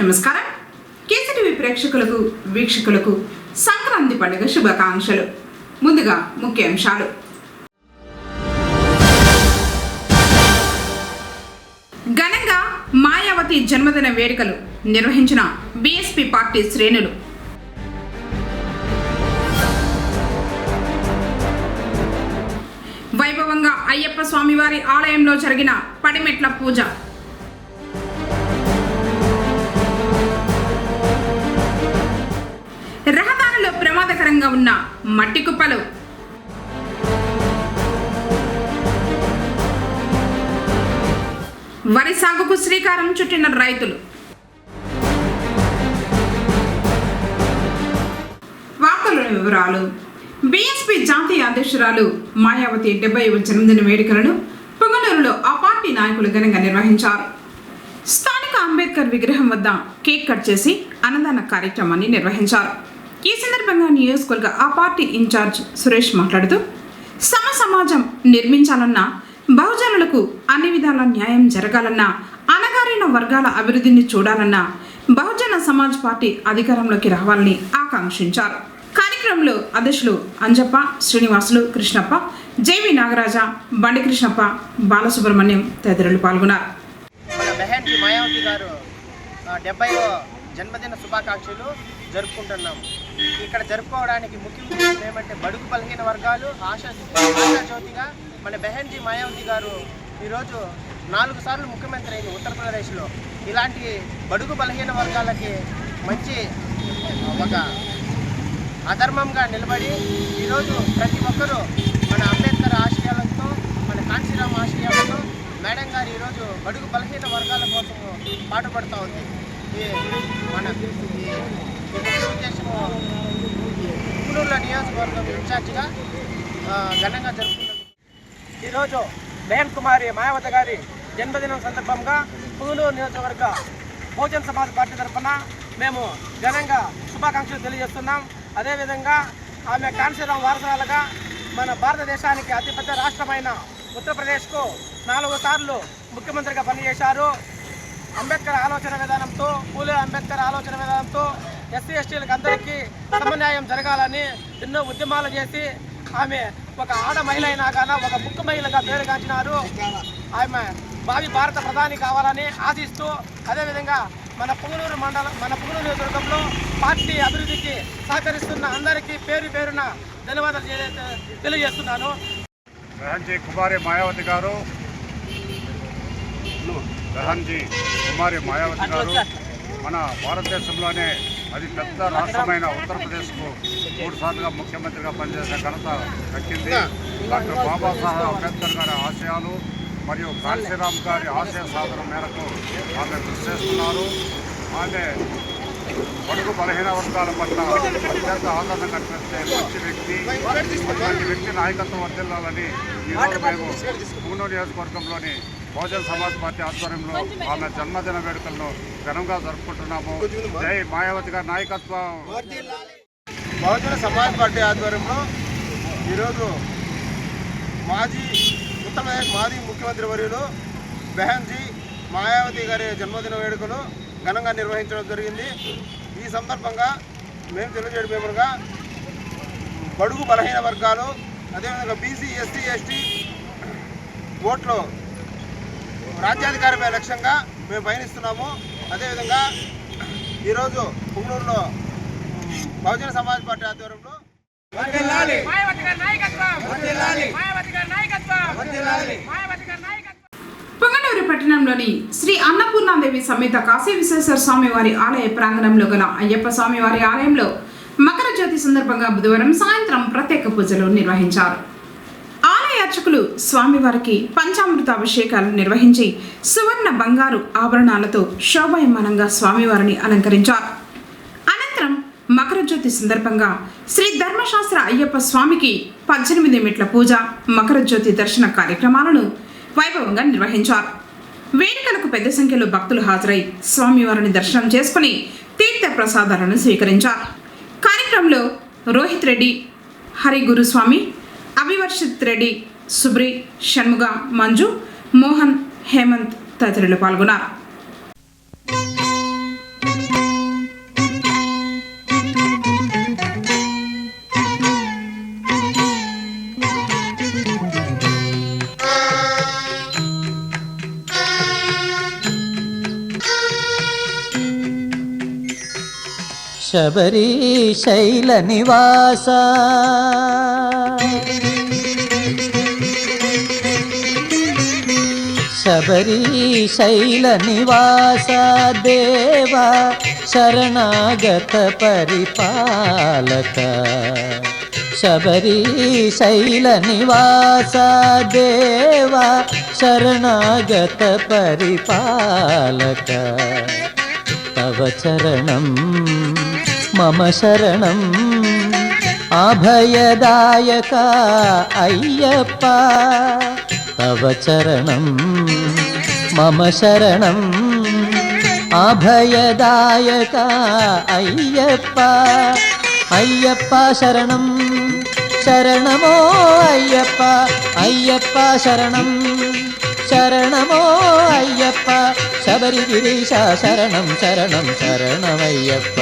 నమస్కారం. కేసీటీవీ ప్రేక్షకులకు వీక్షకులకు సంక్రాంతి పండుగ శుభాకాంక్షలు. ముందుగా ముఖ్యాంశాలు. ఘనంగా మాయావతి జన్మదిన వేడుకలు నిర్వహించిన బీఎస్పీ పార్టీ శ్రేణులు. వైభవంగా అయ్యప్ప స్వామివారి ఆలయంలో జరిగిన పడిమెట్ల పూజ. రహదారిలో ప్రమాదకరంగా ఉన్న మట్టి కుప్పలు. వరి సాగుకు శ్రీకారం చుట్టిన రైతులు. వార్తలోని వివరాలు. బీఎస్పీ జాతీయ అధ్యక్షురాలు మాయావతి 70వ జన్మదిన వేడుకలను పొంగనూరులో ఆ పార్టీ నాయకులు ఘనంగా నిర్వహించారు. స్థానిక అంబేద్కర్ విగ్రహం వద్ద కేక్ కట్ చేసి అన్నదాన కార్యక్రమాన్ని నిర్వహించారు. ఈ సందర్భంగా నియోజకవర్గ ఆ పార్టీ ఇన్ఛార్జ్ సురేష్ మాట్లాడుతూ, సమాజం నిర్మించాలన్నా, బహుజనులకు అన్ని విధాల న్యాయం జరగాలన్నా, అణగారిన వర్గాల అభివృద్ధిని చూడాలన్నా బహుజన సమాజ్ పార్టీ అధికారంలోకి రావాలని ఆకాంక్షించారు. కార్యక్రమంలో అధ్యక్షులు అంజప్ప, శ్రీనివాసులు, కృష్ణప్ప, జేవి నాగరాజ, బండి కృష్ణప్ప, బాలసుబ్రహ్మణ్యం తదితరులు పాల్గొన్నారు. మాయావతి గారు 70వ జన్మదిన శుభాకాంక్షలు జరుపుకుంటున్నాము. ఇక్కడ జరుపుకోవడానికి ముఖ్య ఉద్దేశం ఏమంటే, బడుగు బలహీన వర్గాలు ఆశాజ్యోతిగా మన బెహన్జీ మాయావతి గారు ఈరోజు 4 సార్లు ముఖ్యమంత్రి అయింది ఉత్తరప్రదేశ్లో. ఇలాంటి బడుగు బలహీన వర్గాలకి మంచి ఒక అధర్మంగా నిలబడి ఈరోజు ప్రతి ఒక్కరూ మన అంబేద్కర్ ఆశయాలతో, మన కాంశీరామ్ ఆశయాలతో మేడం గారు ఈరోజు బడుగు బలహీన వర్గాల కోసం పాటుపడుతూ ఉంది. మన ఉద్దేశము పునూరులో నియోజకవర్గం ఇన్ఛార్జిగా ఘనంగా జరుపుకున్నాం. ఈరోజు బెహన్ కుమారి మాయావతి గారి జన్మదినం సందర్భంగా పునూరు నియోజకవర్గ బహుజన్ సమాజ్ పార్టీ తరఫున మేము ఘనంగా శుభాకాంక్షలు తెలియజేస్తున్నాం. అదేవిధంగా ఆమె కాంశీరామ్ వారసురాలుగా మన భారతదేశానికి అతిపెద్ద రాష్ట్రమైన ఉత్తరప్రదేశ్కు 4 సార్లు ముఖ్యమంత్రిగా పనిచేశారు. అంబేద్కర్ ఆలోచన విధానంతో, పూలే అంబేద్కర్ ఆలోచన విధానంతో ఎస్సీ ఎస్టీలకు అందరికీ సమన్యాయం జరగాలని ఎన్నో ఉద్యమాలు చేసి ఆమె ఒక ఆడ మహిళ అయినా కానీ ఒక ముఖ్య మహిళగా పేరుగాంచినారు. ఆమె భావి భారత ప్రధాని కావాలని ఆశిస్తూ, అదేవిధంగా మన పుంగనూరు నియోజకవర్గంలో పార్టీ అభివృద్ధికి సహకరిస్తున్న అందరికీ పేరు పేరున ధన్యవాదాలు తెలియజేస్తున్నాను. బెహన్జీ కుమారి మాయావతి గారు మన భారతదేశంలోనే అది పెద్ద రాష్ట్రమైన ఉత్తరప్రదేశ్కు 3 సార్లుగా ముఖ్యమంత్రిగా పనిచేసిన ఘనత దక్కింది. డాక్టర్ బాబాసాహెబ్ అంబేద్కర్ గారి ఆశయాలు మరియు కాంశీరామ్ గారి ఆశయ సాధన మేరకు ఆమె కృషి చేస్తున్నారు. ఆమె బడుగు బలహీన వర్గాల పట్ల అత్యంత ఆదరణ కనిపిస్తే మంచి వ్యక్తి. అటువంటి వ్యక్తి నాయకత్వం వర్ధిల్లాలని ఈరోజు మేము పుంగనూరు నియోజకవర్గంలోని బహుజన్ సమాజ్ పార్టీ ఆధ్వర్యంలో ఆమె జన్మదిన వేడుకలను ఘనంగా జరుపుకుంటున్నాము. జై మాయావతి గారి నాయకత్వం. బహుజన సమాజ్ పార్టీ ఆధ్వర్యంలో ఈరోజు ఉత్తరప్రదేశ్ మాజీ ముఖ్యమంత్రి వర్యులు బెహన్జీ మాయావతి గారి జన్మదిన వేడుకలు ఘనంగా నిర్వహించడం జరిగింది. ఈ సందర్భంగా మేము తెలియజేయడమేమనగా, బడుగు బలహీన వర్గాలు, అదేవిధంగా బీసీ, ఎస్టీ, ఎస్టీ ఓట్లు రాజ్యాధికారమే లక్ష్యంగా మేము పయనిస్తున్నాము. అదేవిధంగా ఈరోజు పుంగనూరులో బహుజన సమాజ్ పార్టీ ఆధ్వర్యంలో పొంగనూరు పట్టణంలోని శ్రీ అన్నపూర్ణాదేవి సమేత కాశీ విశ్వేశ్వర స్వామి వారి ఆలయ ప్రాంగణంలో గల అయ్యప్ప స్వామి వారి ఆలయంలో మకర జ్యోతి సందర్భంగా బుధవారం సాయంత్రం ప్రత్యేక పూజలు నిర్వహించారు. ఆలయ అర్చకులు స్వామివారికి పంచామృత అభిషేకాలు నిర్వహించి సువర్ణ బంగారు ఆభరణాలతో శోభాయమానంగా స్వామివారిని అలంకరించారు. అనంతరం మకర జ్యోతి సందర్భంగా శ్రీ ధర్మశాస్త్ర అయ్యప్ప స్వామికి 18 మెట్ల పూజ, మకర జ్యోతి దర్శన కార్యక్రమాలను వైభవంగా నిర్వహించారు. వేడుకలకు పెద్ద సంఖ్యలో భక్తులు హాజరై స్వామివారిని దర్శనం చేసుకుని తీర్థ ప్రసాదాలను స్వీకరించారు. కార్యక్రమంలో రోహిత్ రెడ్డి, హరి గురుస్వామి, అభివర్షిత్ రెడ్డి, సుబ్రి, షణ్ముగ, మంజు, మోహన్, హేమంత్ తదితరులు పాల్గొన్నారు. శబరీశైల నివాస శబరీశైల నివాస దేవా శరణాగత పరిపాలక శబరీశైల నివాస దేవా శరణాగత పరిపాలక తవ చరణం మమ శరణం అభయదాయక అయ్యప్ప తవ చరణం మమ శరణం అభయదాయక అయ్యప్ప అయ్యప్ప శరణం శరణమో అయ్యప్ప అయ్యప్ప శరణం శరణమో అయ్యప్ప శబరిగిరీశ శరణం శరణం శరణమయ్యప్ప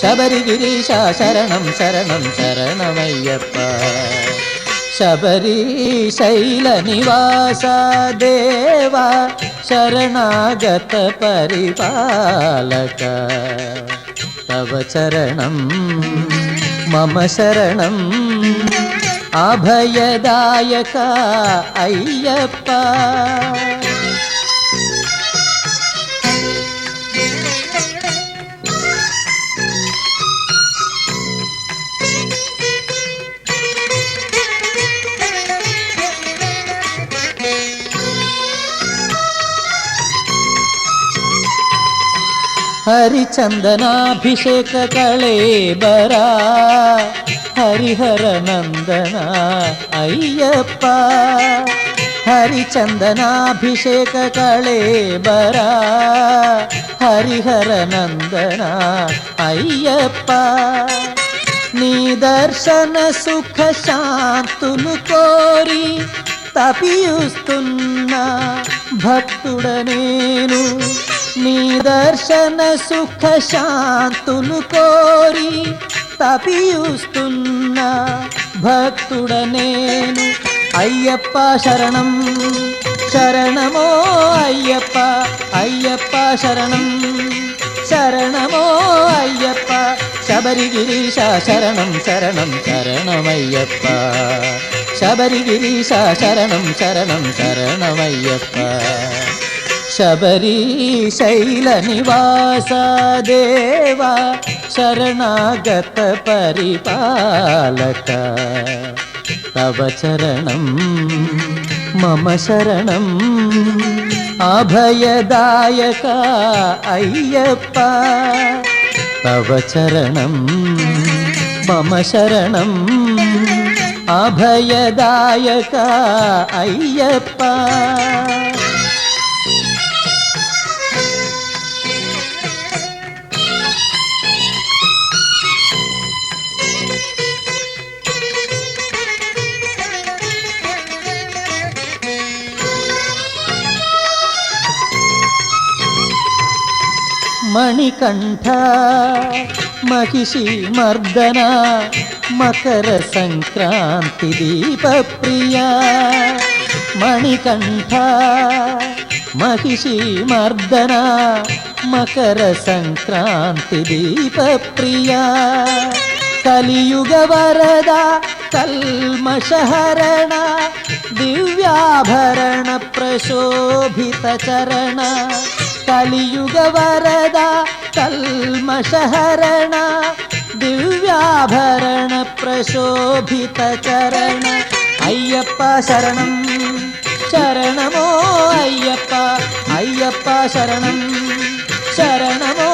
శబరిగిరీశ శరణం శరణం శరణమయ్యప్ప శబరీశైల నివాస దేవా శరణాగత పరిపాలక తవ చరణం మమ శరణం అభయదాయక అయ్యప్ప హరిచందనాభిషేక కళేబరా హరిహర నందన అయ్యప్ప హరిచందనాభిషేక కళేబరా హరిహర నందన అయ్యప్ప నీ దర్శన సుఖ శాంతులు కోరి తపియుస్తున్న భక్తుడనేను నీ దర్శన సుఖ శాంతులు కోరి తపియుస్తున్న భక్తుడనేను అయ్యప్ప శరణం శరణమో అయ్యప్ప అయ్యప్ప శరణం శరణమో అయ్యప్ప శబరిగిరీశ శరణం శరణం శరణమయ్యప్ప శబరిగిరీశ శరణం శరణం శరణమయ్యప్ప శబరీశైల నివాస దేవా శరణాగత పరిపాలక తవ చరణం మమ శరణం అభయదాయక అయ్యప్ప తవ చరణం మమ శరణం అభయదాయక అయ్యప్ప మణికంఠ మహిషి మర్దన మకర సంక్రాంతి దీప ప్రియ మణికంఠ మహిషి మర్దన మకర సంక్రాంతి దీప ప్రియ కలియుగ వరద కల్మషహరణ దివ్యాభరణ ప్రశోభిత చరణ కలియుగ వరద కల్మషహరణ దివ్యాభరణ ప్రశోభిత చరణ అయ్యప్ప శరణం శరణమో అయ్యప్ప అయ్యప్ప శరణం శరణమో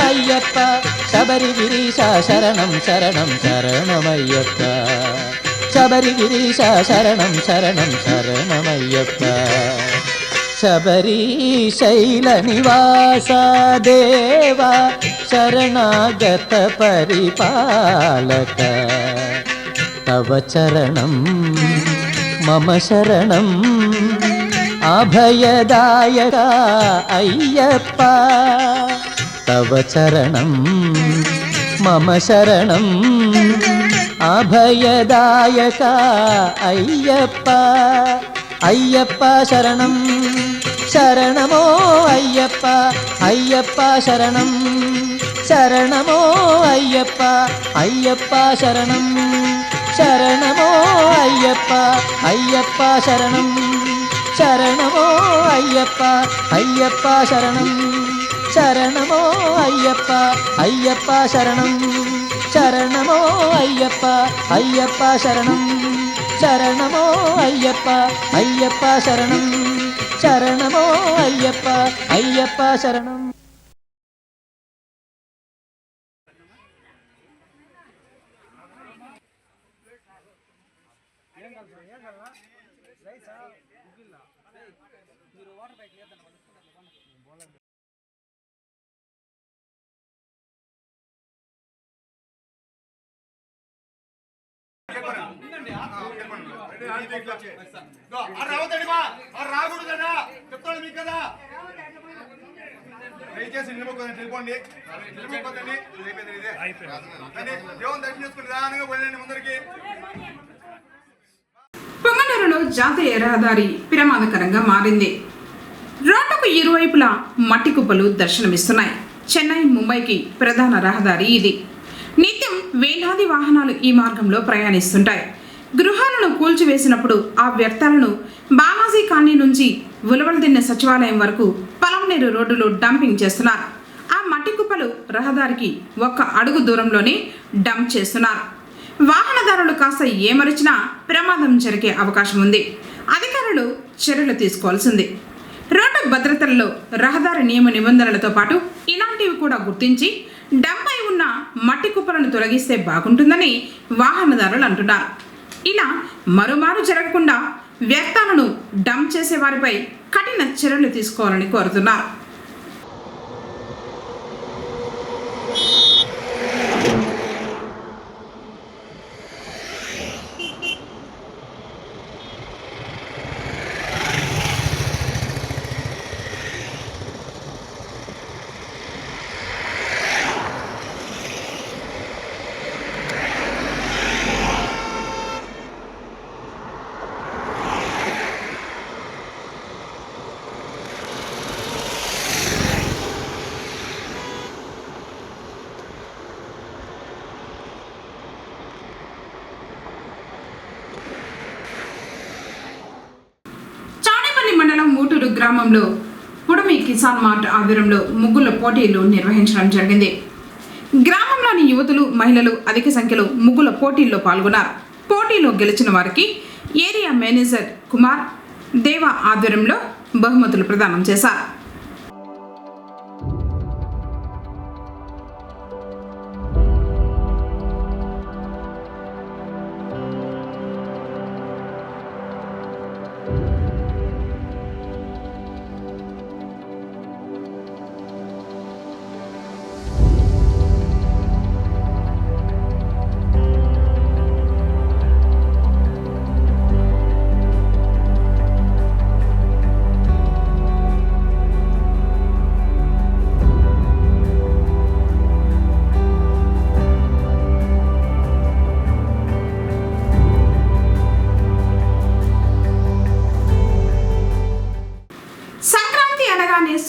అయ్యప్ప శబరిగిరీశ శరణం శరణం శరణమయ్యప్ప శబరిగిరీశ శరణం శరణం శరణమయ్యప్ప శబరీశైల నివాస దేవా శరణాగత పరిపాలక తవ చరణం మమ శరణం అభయదాయక అయ్యప్ప తవ చరణం మమ శరణం అభయదాయక అయ్యప్ప అయ్యప్ప శరణం శరణమో అయ్యప్ప అయ్యప్ప శరణం శరణమో అయ్యప్ప అయ్యప్ప శరణం శరణమో అయ్యప్ప అయ్యప్ప శరణం శరణమో అయ్యప్ప అయ్యప్ప శరణం శరణమో అయ్యప్ప అయ్యప్ప శరణం శరణమో అయ్యప్ప అయ్యప్ప శరణం శరణమో అయ్యప్ప అయ్యప్ప శరణం శరణమో అయ్యప్ప అయ్యప్ప శరణం. రాకూడదు కదా చెప్తాను మీకు కదా దయచేసి నిలబడుకోండి దేవుని దర్శనం చేసుకుని నిదానంగా వెళ్ళండి ముందరికి. పొంగనూరులో జాతీయ రహదారి ప్రమాదకరంగా మారింది. రోడ్డుకు ఇరువైపులా మట్టి కుప్పలు దర్శనమిస్తున్నాయి. చెన్నై ముంబైకి ప్రధాన రహదారి ఇది. నిత్యం వేలాది వాహనాలు ఈ మార్గంలో ప్రయాణిస్తుంటాయి. గృహాలను కూల్చివేసినప్పుడు ఆ వ్యర్థాలను బాలాజీ కాలనీ నుంచి ఉలవలదిన్నె సచివాలయం వరకు పలమనేరు రోడ్డులో డంపింగ్ చేస్తున్నారు. ఆ మట్టి కుప్పలు రహదారికి 1 అడుగు దూరంలోనే డంప్ చేస్తున్నారు. వాహనదారులు కాస్త ఏమరిచినా ప్రమాదం జరిగే అవకాశం ఉంది. అధికారులు చర్యలు తీసుకోవాల్సింది. రోడ్డు భద్రతల్లో రహదారి నియమ నిబంధనలతో పాటు ఇలాంటివి కూడా గుర్తించి డంప్ అయి ఉన్న మట్టి కుప్పలను తొలగిస్తే బాగుంటుందని వాహనదారులు అంటున్నారు. ఇలా మరోమారు జరగకుండా వ్యర్థాలను డంప్ చేసే వారిపై కఠిన చర్యలు తీసుకోవాలని కోరుతున్నారు. మండలం మూటూరు గ్రామంలో పుడమి కిసాన్ మార్ట్ ఆధ్వర్యంలో ముగ్గుల పోటీలు నిర్వహించడం జరిగింది. గ్రామంలోని యువతులు మహిళలు అధిక సంఖ్యలో ముగ్గుల పోటీల్లో పాల్గొన్నారు. పోటీలో గెలిచిన వారికి ఏరియా మేనేజర్ కుమార్ దేవ ఆధ్వర్యంలో బహుమతులు ప్రదానం చేశారు.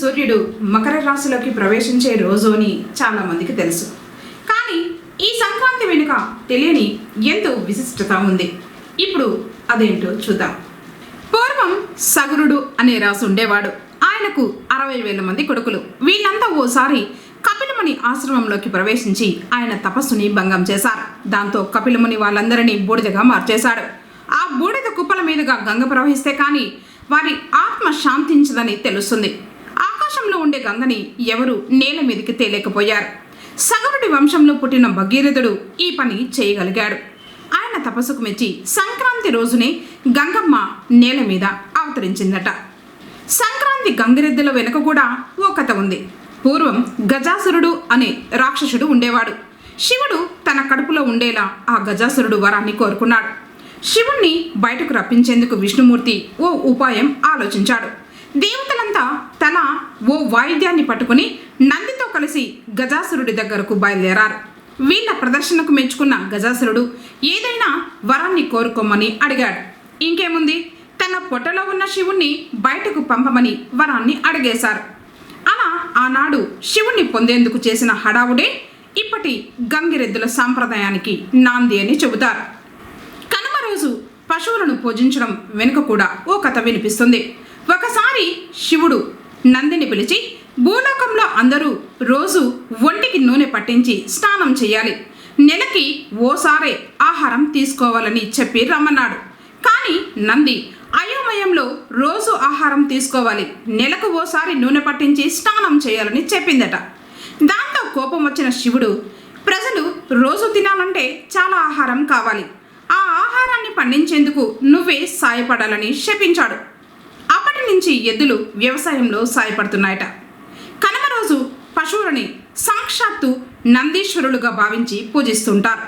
సూర్యుడు మకర రాశిలోకి ప్రవేశించే రోజు అని చాలా మందికి తెలుసు. కానీ ఈ సంక్రాంతి వెనుక తెలియని ఎంతో విశిష్టత ఉంది. ఇప్పుడు అదేంటో చూద్దాం. పూర్వం సగురుడు అనే రాజు ఉండేవాడు. ఆయనకు 60,000 మంది కొడుకులు. వీళ్ళంతా ఓసారి కపిలముని ఆశ్రమంలోకి ప్రవేశించి ఆయన తపస్సుని భంగం చేశారు. దాంతో కపిలముని వాళ్ళందరినీ బూడిదగా మార్చేశాడు. ఆ బూడిద కుప్పల మీదుగా గంగ ప్రవహిస్తే కానీ వారి ఆత్మ శాంతించదని తెలుస్తుంది. ఆకాశంలో ఉండే గంగని ఎవరు నేల మీదకి తేలేకపోయారు. సగరుడి వంశంలో పుట్టిన భగీరథుడు ఈ పని చేయగలిగాడు. ఆయన తపస్సుకు మెచ్చి సంక్రాంతి రోజునే గంగమ్మ నేల మీద అవతరించిందట. సంక్రాంతి గంగిరెద్దుల వెనుక కూడా ఓ కథ ఉంది. పూర్వం గజాసురుడు అనే రాక్షసుడు ఉండేవాడు. శివుడు తన కడుపులో ఉండేలా ఆ గజాసురుడు వరాన్ని కోరుకున్నాడు. శివుణ్ణి బయటకు రప్పించేందుకు విష్ణుమూర్తి ఓ ఉపాయం ఆలోచించాడు. దేవతలంతా తన ఓ వాయిద్యాన్ని పట్టుకుని నందితో కలిసి గజాసురుడి దగ్గరకు బయలుదేరారు. వీళ్ళ ప్రదర్శనకు మెచ్చుకున్న గజాసురుడు ఏదైనా వరాన్ని కోరుకోమని అడిగాడు. ఇంకేముంది, తన పొట్టలో ఉన్న శివుణ్ణి బయటకు పంపమని వరాన్ని అడిగేశారు. అలా ఆనాడు శివుణ్ణి పొందేందుకు చేసిన హడావుడే ఇప్పటి గంగిరెద్దుల సాంప్రదాయానికి నాంది అని చెబుతారు. కనుమ రోజు పశువులను పూజించడం వెనుక కూడా ఓ కథ వినిపిస్తుంది. ఒకసారి శివుడు నందిని పిలిచి భూలోకంలో అందరూ రోజు ఒంటికి నూనె పట్టించి స్నానం చేయాలి, నెలకి ఓసారే ఆహారం తీసుకోవాలని చెప్పి రమ్మన్నాడు. కానీ నంది అయోమయంలో రోజు ఆహారం తీసుకోవాలి, నెలకు ఓసారి నూనె పట్టించి స్నానం చేయాలని చెప్పిందట. దాంతో కోపం వచ్చిన శివుడు ప్రజలు రోజు తినాలంటే చాలా ఆహారం కావాలి, ఆ ఆహారాన్ని పండించేందుకు నువ్వే సాయపడాలని శపించాడు. అప్పటి నుంచి ఎద్దులు వ్యవసాయంలో సాయపడుతున్నాయట. కనుమ రోజు పశువులని సాక్షాత్తు నందీశ్వరులుగా భావించి పూజిస్తుంటారు.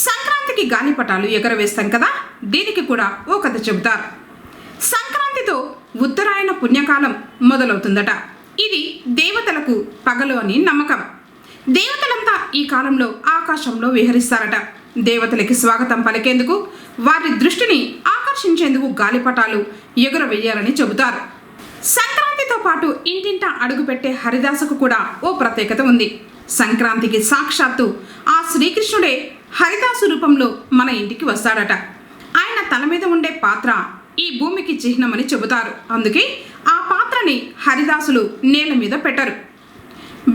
సంక్రాంతికి గాలిపటాలు ఎగరవేస్తాం కదా, దీనికి కూడా ఓ కథ చెబుతారు. సంక్రాంతితో ఉత్తరాయణ పుణ్యకాలం మొదలవుతుందట. ఇది దేవతలకు పగలు అని నమ్మకం. దేవతలంతా ఈ కాలంలో ఆకాశంలో విహరిస్తారట. దేవతలకి స్వాగతం పలికేందుకు, వారి దృష్టిని ఆకర్షించేందుకు గాలిపటాలు ఎగురవేయాలని చెబుతారు. సంక్రాంతితో పాటు ఇంటింటా అడుగుపెట్టే హరిదాసుకు కూడా ఓ ప్రత్యేకత ఉంది. సంక్రాంతికి సాక్షాత్తు ఆ శ్రీకృష్ణుడే హరిదాసు రూపంలో మన ఇంటికి వస్తాడట. ఆయన తల మీద ఉండే పాత్ర ఈ భూమికి చిహ్నమని చెబుతారు. అందుకే ఆ పాత్రని హరిదాసులు నేల మీద పెట్టరు.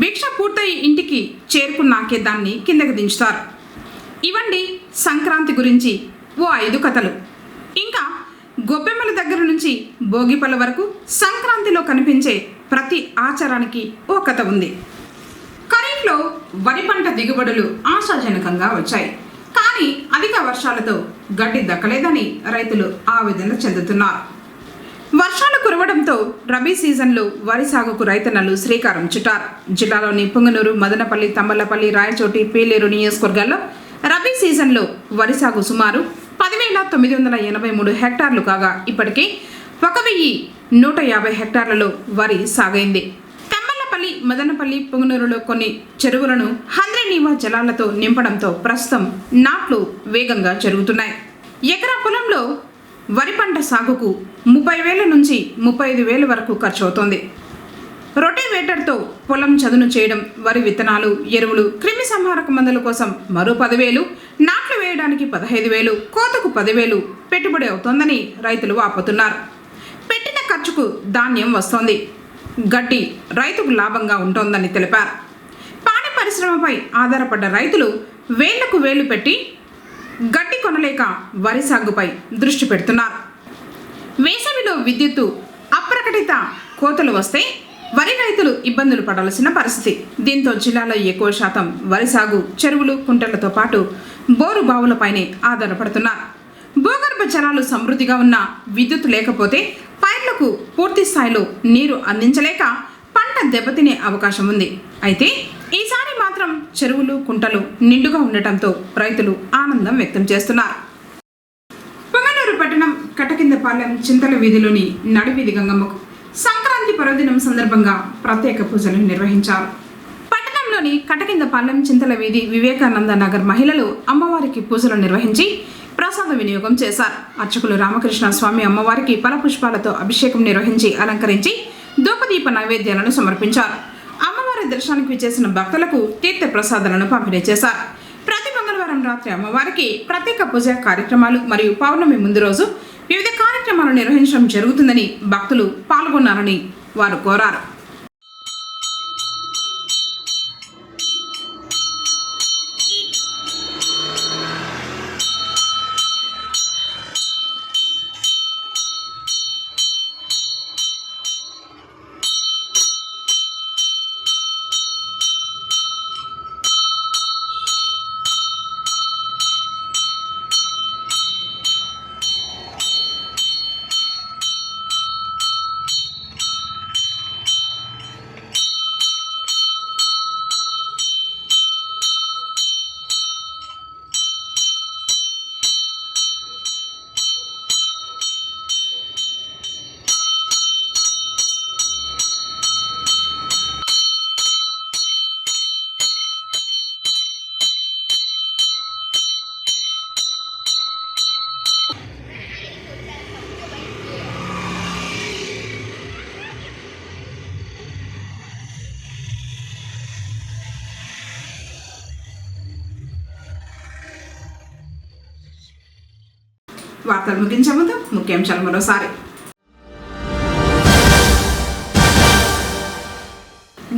భిక్ష పూర్తయి ఇంటికి చేరుకున్నాకే దాన్ని కిందకి దించుతారు. ఇవండి సంక్రాంతి గురించి ఓ 5 కథలు. ఇంకా గొబ్బెమ్మల దగ్గర నుంచి భోగిపళ్ళ వరకు సంక్రాంతిలో కనిపించే ప్రతి ఆచారానికి ఓ కథ ఉంది. ఖరీఫ్లో వరి పంట దిగుబడులు ఆశాజనకంగా వచ్చాయి. కానీ అధిక వర్షాలతో గడ్డి దక్కలేదని రైతులు ఆవేదన చెందుతున్నారు. వర్షాలు కురవడంతో రబీ సీజన్లో వరి సాగుకు రైతన్నలు శ్రీకారం చుట్టారు. జిల్లాలోని పుంగనూరు, మదనపల్లి, తమ్మలపల్లి, రాయచోటి, పీలేరు నియోజకవర్గాల్లో రబీ సీజన్లో వరి సాగు సుమారు 10,983 హెక్టార్లు కాగా ఇప్పటికే 1,150 హెక్టార్లలో వరి సాగైంది. తమ్మలపల్లి, మదనపల్లి, పుంగనూరులో కొన్ని చెరువులను హంద్రీనీవా జలాలతో నింపడంతో ప్రస్తుతం నాట్లు వేగంగా జరుగుతున్నాయి. ఎకరా పొలంలో వరి పంట సాగుకు 30,000 నుంచి 35,000 వరకు ఖర్చు అవుతోంది. రొటేవేటర్తో పొలం చదును చేయడం, వరి విత్తనాలు, ఎరువులు, క్రిమి సంహారక మందుల కోసం మరో 10,000, నాట్లు వేయడానికి 15,000, కోతకు 10,000 పెట్టుబడి అవుతోందని రైతులు వాపోతున్నారు. పెట్టిన ఖర్చుకు ధాన్యం వస్తోంది. గడ్డి రైతుకు లాభంగా ఉంటోందని తెలిపారు. పాడి పరిశ్రమపై ఆధారపడ్డ రైతులు వేళ్లకు వేళ్లు పెట్టి గడ్డి కొనలేక వరి సాగుపై దృష్టి పెడుతున్నారు. వేసవిలో విద్యుత్తు అప్రకటిత కోతలు వస్తే వరి రైతులు ఇబ్బందులు పడాల్సిన పరిస్థితి. దీంతో జిల్లాలో ఎక్కువ శాతం వరి సాగు చెరువులు, కుంటలతో పాటు బోరు బావులపైనే ఆధారపడుతున్నారు. భూగర్భ జలాలు సమృద్ధిగా ఉన్న విద్యుత్ లేకపోతే పైర్లకు పూర్తి స్థాయిలో నీరు అందించలేక పంట దెబ్బతినే అవకాశం ఉంది. అయితే ఈసారి మాత్రం చెరువులు, కుంటలు నిండుగా ఉండటంతో రైతులు ఆనందం వ్యక్తం చేస్తున్నారు. పుంగనూరు పట్టణం కటకిందపాలెం చింతల వీధిలోని నడివీధి గంగమ్మకు సంక్రాంతి పర్వదినం సందర్భంగా ప్రత్యేక పూజలు నిర్వహించారు. పట్టణంలోని కటకిందపాలెం చింతల వీధి వివేకానంద నగర్ మహిళలు అమ్మవారికి పూజలు నిర్వహించి ప్రసాద వినియోగం చేశారు. అర్చకులు రామకృష్ణ స్వామి అమ్మవారికి ఫలపుష్పాలతో అభిషేకం నిర్వహించి అలంకరించి ధూపదీప నైవేద్యాలను సమర్పించారు. అమ్మవారి దర్శనానికి విచ్చేసిన భక్తులకు తీర్థ ప్రసాదాలను పంపిణీ చేశారు. ప్రతి మంగళవారం రాత్రి అమ్మవారికి ప్రత్యేక పూజా కార్యక్రమాలు మరియు పౌర్ణమి ముందు రోజు వివిధ కార్యక్రమాలు నిర్వహించడం జరుగుతుందని భక్తులు పాల్గొన్నారని వారు కోరారు. వార్తలు ముగించే ముందు ముఖ్యాంశాలు మరోసారి.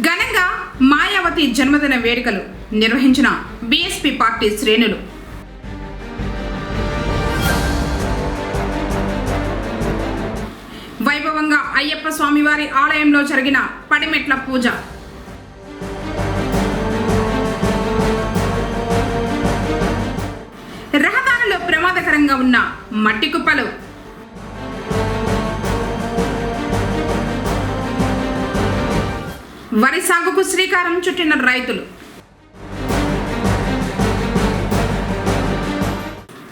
ఘనంగా మాయావతి జన్మదిన వేడుకలు నిర్వహించిన బీఎస్పీ పార్టీ శ్రేణులు. వైభవంగా అయ్యప్ప స్వామివారి ఆలయంలో జరిగిన పడిమెట్ల పూజ. రహదారిలో ప్రమాదకరంగా ఉన్న మట్టి కుప్పలు. వరి సాగుకు శ్రీకారం చుట్టిన రైతులు.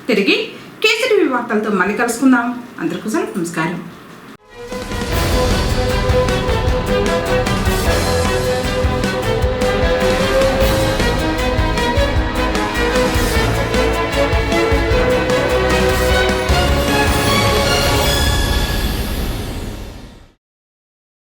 తిరిగి కేసీటీవీ వార్తలతో మళ్ళీ కలుసుకుందాం. అందరికీ నమస్కారం.